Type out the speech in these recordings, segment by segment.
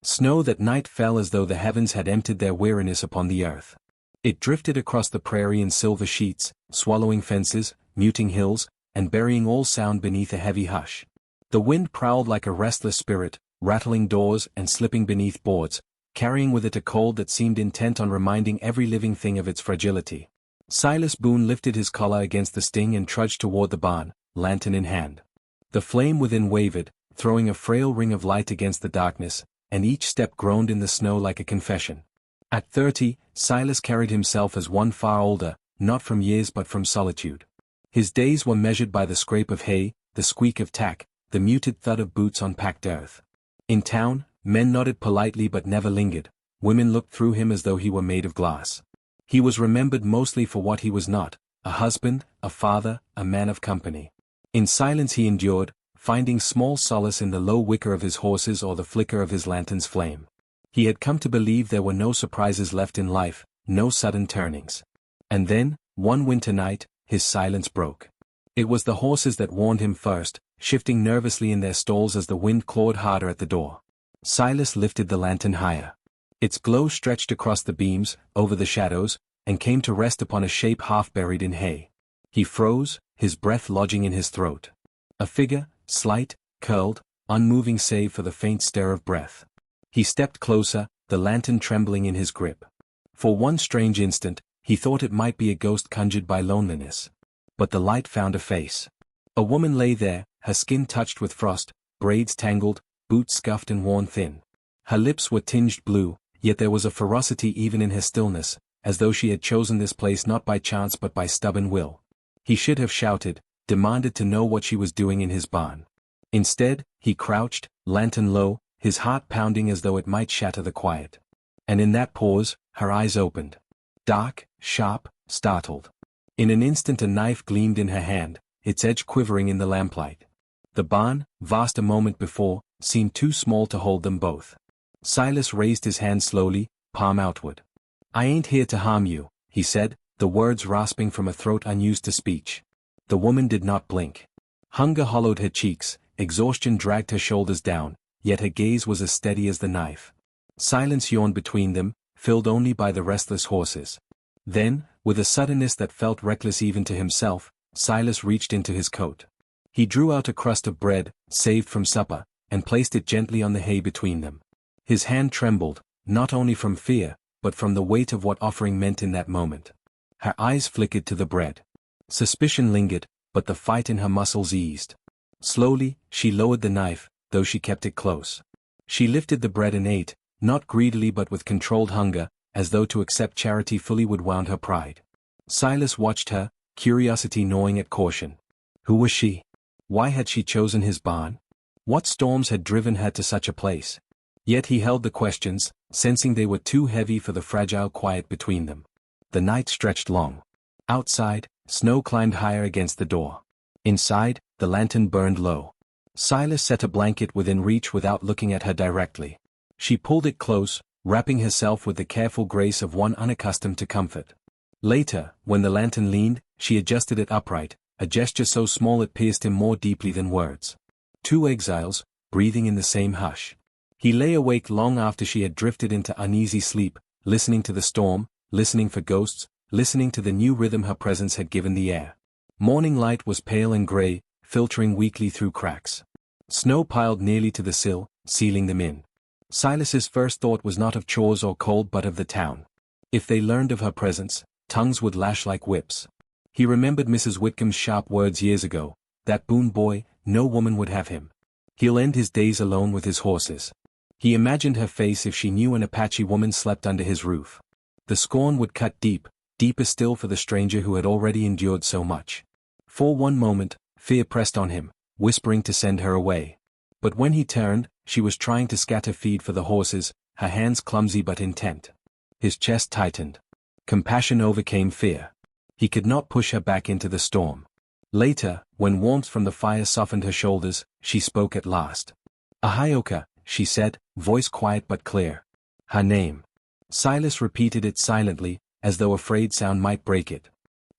Snow that night fell as though the heavens had emptied their weariness upon the earth. It drifted across the prairie in silver sheets, swallowing fences, muting hills, and burying all sound beneath a heavy hush. The wind prowled like a restless spirit, rattling doors and slipping beneath boards, carrying with it a cold that seemed intent on reminding every living thing of its fragility. Silas Boone lifted his collar against the sting and trudged toward the barn, lantern in hand. The flame within wavered, throwing a frail ring of light against the darkness, and each step groaned in the snow like a confession. At 30, Silas carried himself as one far older, not from years but from solitude. His days were measured by the scrape of hay, the squeak of tack, the muted thud of boots on packed earth. In town, men nodded politely but never lingered, women looked through him as though he were made of glass. He was remembered mostly for what he was not, a husband, a father, a man of company. In silence he endured, finding small solace in the low whicker of his horses or the flicker of his lantern's flame. He had come to believe there were no surprises left in life, no sudden turnings. And then, one winter night, his silence broke. It was the horses that warned him first, shifting nervously in their stalls as the wind clawed harder at the door. Silas lifted the lantern higher. Its glow stretched across the beams, over the shadows, and came to rest upon a shape half buried in hay. He froze, his breath lodging in his throat. A figure, slight, curled, unmoving save for the faint stir of breath. He stepped closer, the lantern trembling in his grip. For one strange instant, he thought it might be a ghost conjured by loneliness. But the light found a face. A woman lay there, her skin touched with frost, braids tangled, boots scuffed and worn thin. Her lips were tinged blue, yet there was a ferocity even in her stillness, as though she had chosen this place not by chance but by stubborn will. He should have shouted, demanded to know what she was doing in his barn. Instead, he crouched, lantern low, his heart pounding as though it might shatter the quiet. And in that pause, her eyes opened. Dark, sharp, startled. In an instant a knife gleamed in her hand, its edge quivering in the lamplight. The barn, vast a moment before, seemed too small to hold them both. Silas raised his hand slowly, palm outward. "I ain't here to harm you," he said, the words rasping from a throat unused to speech. The woman did not blink. Hunger hollowed her cheeks, exhaustion dragged her shoulders down, yet her gaze was as steady as the knife. Silence yawned between them, filled only by the restless horses. Then, with a suddenness that felt reckless even to himself, Silas reached into his coat. He drew out a crust of bread, saved from supper, and placed it gently on the hay between them. His hand trembled, not only from fear, but from the weight of what offering meant in that moment. Her eyes flickered to the bread. Suspicion lingered, but the fight in her muscles eased. Slowly, she lowered the knife, though she kept it close. She lifted the bread and ate, not greedily but with controlled hunger, as though to accept charity fully would wound her pride. Silas watched her, curiosity gnawing at caution. Who was she? Why had she chosen his barn? What storms had driven her to such a place? Yet he held the questions, sensing they were too heavy for the fragile quiet between them. The night stretched long. Outside, snow climbed higher against the door. Inside, the lantern burned low. Silas set a blanket within reach without looking at her directly. She pulled it close, wrapping herself with the careful grace of one unaccustomed to comfort. Later, when the lantern leaned, she adjusted it upright, a gesture so small it pierced him more deeply than words. Two exiles, breathing in the same hush. He lay awake long after she had drifted into uneasy sleep, listening to the storm, listening for ghosts, listening to the new rhythm her presence had given the air. Morning light was pale and gray, filtering weakly through cracks. Snow piled nearly to the sill, sealing them in. Silas's first thought was not of chores or cold but of the town. If they learned of her presence, tongues would lash like whips. He remembered Mrs. Whitcomb's sharp words years ago, "That Boone boy, no woman would have him. He'll end his days alone with his horses." He imagined her face if she knew an Apache woman slept under his roof. The scorn would cut deep, deeper still for the stranger who had already endured so much. For one moment, fear pressed on him, whispering to send her away. But when he turned, she was trying to scatter feed for the horses, her hands clumsy but intent. His chest tightened. Compassion overcame fear. He could not push her back into the storm. Later, when warmth from the fire softened her shoulders, she spoke at last. "Ahioka," she said, voice quiet but clear. Her name. Silas repeated it silently, as though afraid sound might break it.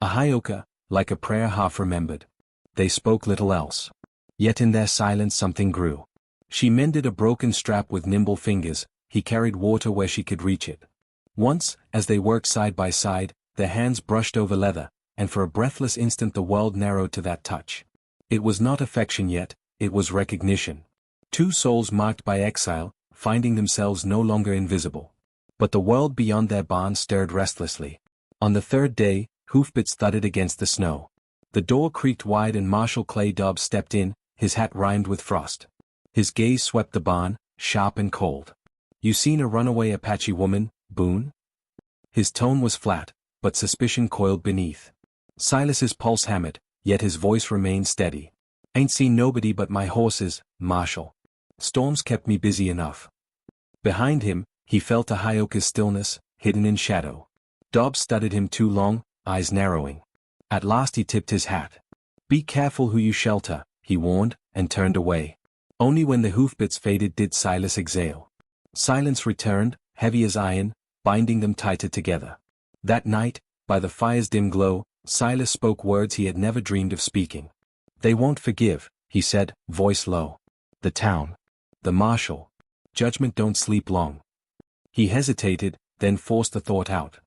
Ahioka, like a prayer half remembered. They spoke little else. Yet in their silence something grew. She mended a broken strap with nimble fingers, he carried water where she could reach it. Once, as they worked side by side, their hands brushed over leather, and for a breathless instant the world narrowed to that touch. It was not affection yet, it was recognition. Two souls marked by exile, finding themselves no longer invisible. But the world beyond their barn stirred restlessly. On the third day, hoofbeats thudded against the snow. The door creaked wide and Marshal Clay Dobbs stepped in, his hat rimed with frost. His gaze swept the barn, sharp and cold. "You seen a runaway Apache woman, Boone?" His tone was flat, but suspicion coiled beneath. Silas's pulse hammered, yet his voice remained steady. "Ain't seen nobody but my horses, Marshal. Storms kept me busy enough." Behind him, he felt a Hyoka's stillness, hidden in shadow. Dobbs studied him too long, eyes narrowing. At last he tipped his hat. "Be careful who you shelter," he warned, and turned away. Only when the hoofbeats faded did Silas exhale. Silence returned, heavy as iron, binding them tighter together. That night, by the fire's dim glow, Silas spoke words he had never dreamed of speaking. "They won't forgive," he said, voice low. "The town. The marshal. Judgment don't sleep long." He hesitated, then forced the thought out.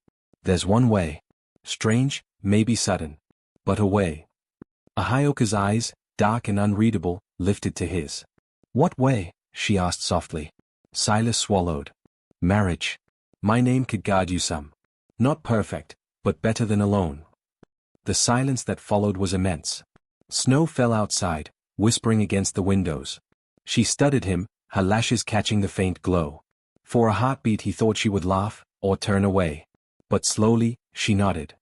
"There's one way. Strange, maybe sudden. But a way." Ahioka's eyes, dark and unreadable, lifted to his. "What way?" she asked softly. Silas swallowed. "Marriage. My name could guard you some. Not perfect, but better than alone." The silence that followed was immense. Snow fell outside, whispering against the windows. She studied him, her lashes catching the faint glow. For a heartbeat he thought she would laugh, or turn away. But slowly, she nodded.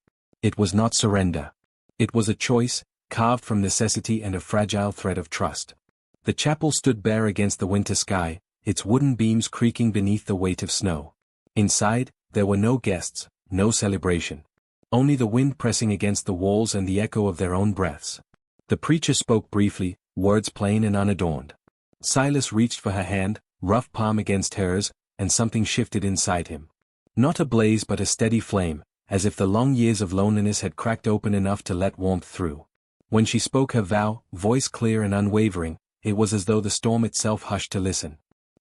It was not surrender. It was a choice, carved from necessity and a fragile thread of trust. The chapel stood bare against the winter sky, its wooden beams creaking beneath the weight of snow. Inside, there were no guests, no celebration. Only the wind pressing against the walls and the echo of their own breaths. The preacher spoke briefly, words plain and unadorned. Silas reached for her hand, rough palm against hers, and something shifted inside him. Not a blaze but a steady flame, as if the long years of loneliness had cracked open enough to let warmth through. When she spoke her vow, voice clear and unwavering, it was as though the storm itself hushed to listen.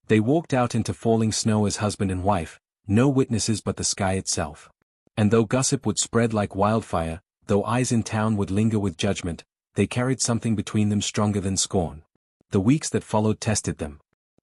They walked out into falling snow as husband and wife, no witnesses but the sky itself. And though gossip would spread like wildfire, though eyes in town would linger with judgment, they carried something between them stronger than scorn. The weeks that followed tested them.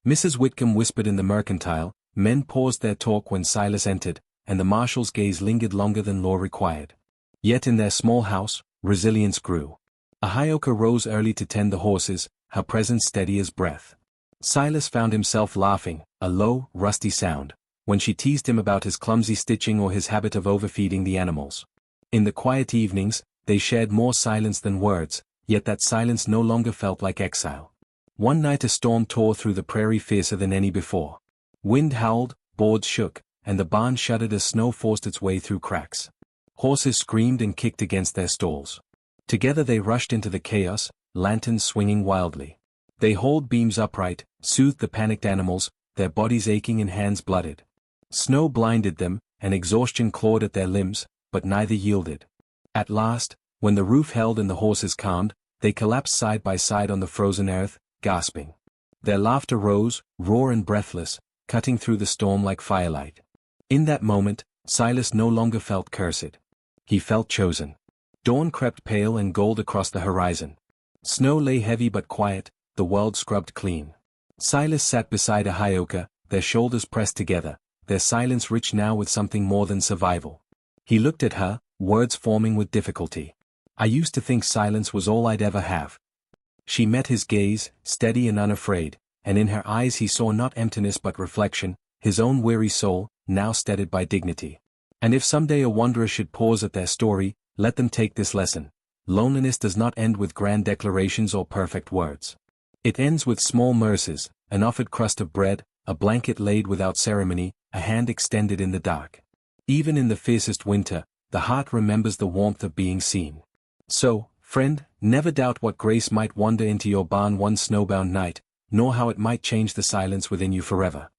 Mrs. Whitcomb whispered in the mercantile, men paused their talk when Silas entered, and the marshal's gaze lingered longer than law required. Yet in their small house, resilience grew. Ahioka rose early to tend the horses, her presence steady as breath. Silas found himself laughing, a low, rusty sound, when she teased him about his clumsy stitching or his habit of overfeeding the animals. In the quiet evenings, they shared more silence than words, yet that silence no longer felt like exile. One night a storm tore through the prairie fiercer than any before. Wind howled, boards shook, and the barn shuddered as snow forced its way through cracks. Horses screamed and kicked against their stalls. Together they rushed into the chaos, lanterns swinging wildly. They hauled beams upright, soothed the panicked animals, their bodies aching and hands blooded. Snow blinded them, and exhaustion clawed at their limbs, but neither yielded. At last, when the roof held and the horses calmed, they collapsed side by side on the frozen earth, gasping. Their laughter rose, raw and breathless, cutting through the storm like firelight. In that moment, Silas no longer felt cursed. He felt chosen. Dawn crept pale and gold across the horizon. Snow lay heavy but quiet, the world scrubbed clean. Silas sat beside Ahioka, their shoulders pressed together, their silence rich now with something more than survival. He looked at her, words forming with difficulty. "I used to think silence was all I'd ever have." She met his gaze, steady and unafraid, and in her eyes he saw not emptiness but reflection, his own weary soul, now steadied by dignity. And if someday a wanderer should pause at their story, let them take this lesson. Loneliness does not end with grand declarations or perfect words. It ends with small mercies, an offered crust of bread, a blanket laid without ceremony, a hand extended in the dark. Even in the fiercest winter, the heart remembers the warmth of being seen. So, friend, never doubt what grace might wander into your barn one snowbound night, nor how it might change the silence within you forever.